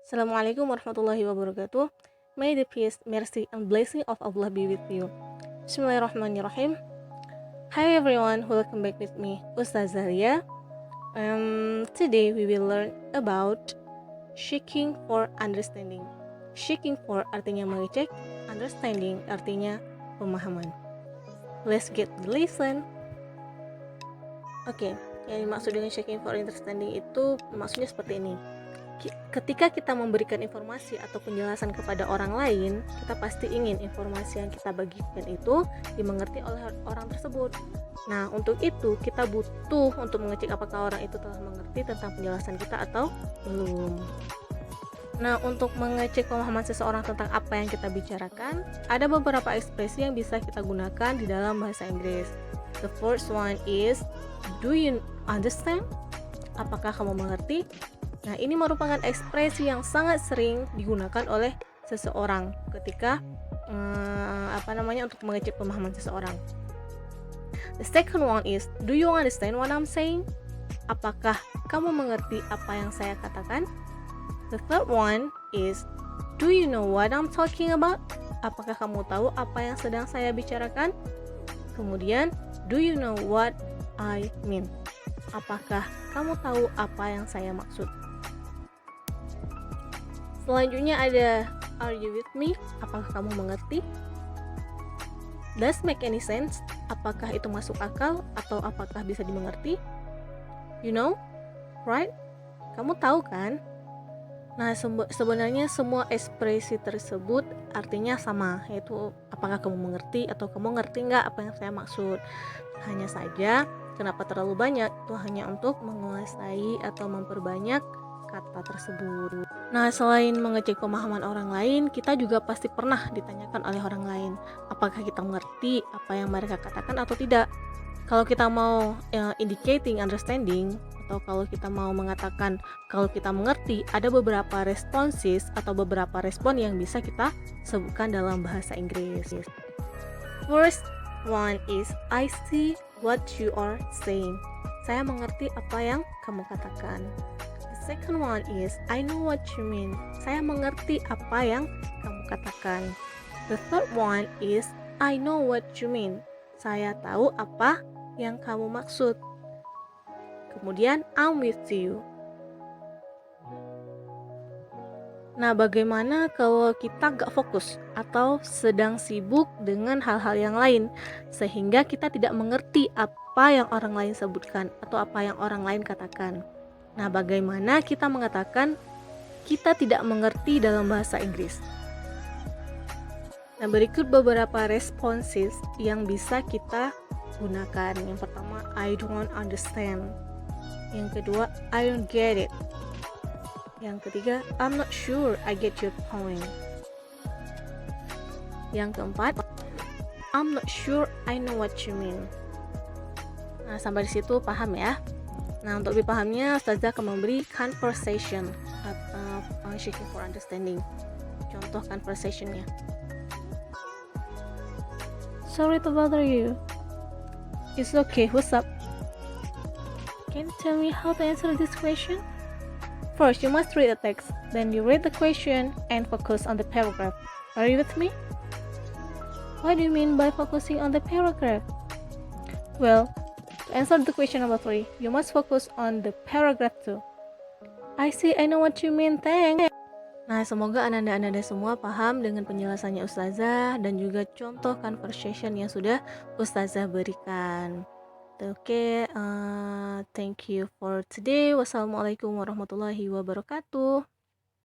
Assalamualaikum warahmatullahi wabarakatuh. May the peace, mercy, and blessing of Allah be with you. Bismillahirrahmanirrahim. Hi everyone, welcome back with me, Ustazah Ria. Today we will learn about seeking for understanding. Seeking for artinya mengecek, understanding artinya pemahaman. Let's get the lesson. Oke, yang dimaksud dengan seeking for understanding itu maksudnya seperti ini. Ketika kita memberikan informasi atau penjelasan kepada orang lain, kita pasti ingin informasi yang kita bagikan itu dimengerti oleh orang tersebut. Nah, untuk itu kita butuh untuk mengecek apakah orang itu telah mengerti tentang penjelasan kita atau belum. Nah, untuk mengecek pemahaman seseorang tentang apa yang kita bicarakan, ada beberapa ekspresi yang bisa kita gunakan di dalam bahasa Inggris. The first one is, do you understand? Apakah kamu mengerti? Nah, ini merupakan ekspresi yang sangat sering digunakan oleh seseorang ketika untuk mengecek pemahaman seseorang. The second one is, do you understand what I'm saying? Apakah kamu mengerti apa yang saya katakan? The third one is, do you know what I'm talking about? Apakah kamu tahu apa yang sedang saya bicarakan? Kemudian, do you know what I mean? Apakah kamu tahu apa yang saya maksud? Selanjutnya ada, are you with me? Apakah kamu mengerti? Does make any sense? Apakah itu masuk akal atau apakah bisa dimengerti? You know, right? Kamu tahu kan? Nah, sebenarnya semua ekspresi tersebut artinya sama, yaitu apakah kamu mengerti atau kamu ngerti nggak apa yang saya maksud. Hanya saja, kenapa terlalu banyak? Itu hanya untuk menguasai atau memperbanyak kata tersebut. Nah, selain mengecek pemahaman orang lain, kita juga pasti pernah ditanyakan oleh orang lain, apakah kita mengerti apa yang mereka katakan atau tidak. Kalau kita mau indicating understanding, atau kalau kita mau mengatakan kalau kita mengerti, ada beberapa responses atau beberapa respon yang bisa kita sebutkan dalam bahasa Inggris. First one is, I see what you are saying. Saya mengerti apa yang kamu katakan. Second one is, I know what you mean. Saya mengerti apa yang kamu katakan. The third one is, I know what you mean. Saya tahu apa yang kamu maksud. Kemudian, I'm with you. Nah, bagaimana kalau kita gak fokus atau sedang sibuk dengan hal-hal yang lain, sehingga kita tidak mengerti apa yang orang lain sebutkan atau apa yang orang lain katakan? Nah, bagaimana kita mengatakan kita tidak mengerti dalam bahasa Inggris? Nah, berikut beberapa responses yang bisa kita gunakan. Yang pertama, I don't understand. Yang kedua, I don't get it. Yang ketiga, I'm not sure I get your point. Yang keempat, I'm not sure I know what you mean. Nah, sampai di situ paham ya? Nah, untuk lebih pahamnya, Ustazah akan memberi conversation atau seeking for understanding. Contoh conversationnya. Sorry to bother you. It's okay, what's up? Can you tell me how to answer this question? First, you must read the text. Then you read the question and focus on the paragraph. Are you with me? What do you mean by focusing on the paragraph? Well, to answer the question number 3, you must focus on the paragraph 2. I see, I know what you mean, thanks. Nah, semoga anda semua paham dengan penjelasannya Ustazah dan juga contoh conversation yang sudah Ustazah berikan. Oke, thank you for today. Wassalamualaikum warahmatullahi wabarakatuh.